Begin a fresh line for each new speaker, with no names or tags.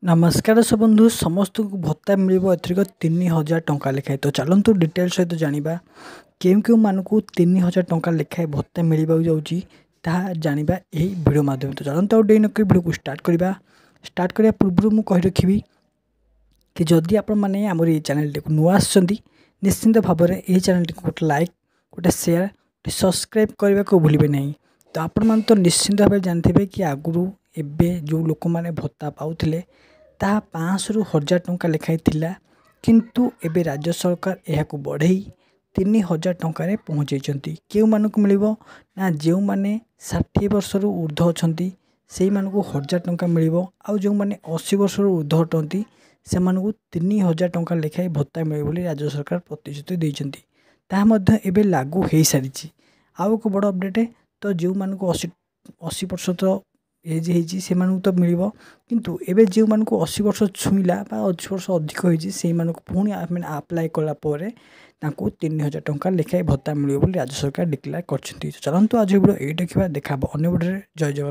नमस्कार सब बंधु समस्त को भत्ता मिल एथरिक 3000 टंका लेखाएं। तो चलतु डिटेल सहित जाना केउ केउ मानक 3000 टंका लेखाएं भत्ता मिल जाऊँगी जाना यही भिडियो माध्यम। तो चलते आउ डेरी नक भिडियो को स्टार्ट करने पूर्व मुझे कही रखी कि जदि आपण मैंने आम ये चैनल टी नुआ निश्चिंत भाव में यही चैनल टी गोटे लाइक गोटे शेयर गोटे सब्सक्राइब करने को भूलें नहीं। तो आपण मैंने तो निश्चिंत भाव जानते कि आगु एवं जो लोक मैंने भत्ता पाते 500 ରୁ 1000 टंका लेखाएं थिला किंतु एबे राज्य सरकार यह बढ़ई 3000 टंकार पहुँचाई। क्यों मानक मिल ना जो मैंने 60 वर्ष ऊर्ध्व अच्छा से 1000 टंका मिल आउ जो मैंने 80 वर्ष ऊर्ध्व अटंती से 3000 टंका लेखाएं भत्ता मिले राज्य सरकार प्रतिश्रुति देते लागू हो सारी। आउ एक बड़ अपडेट तो जो मानक 80 वर्ष एज से तो मिल किंतु एबे जो मानक 80 वर्ष छुईला 80 वर्ष अधिक होती से पुणी आप्लाय कलापर 3000 टंका लेखाएं भत्ता मिले राज्य सरकार डिक्लेयर कर। चलते आज भिडियो ये देखा अन्य भिडियो जय जगन्नाथ।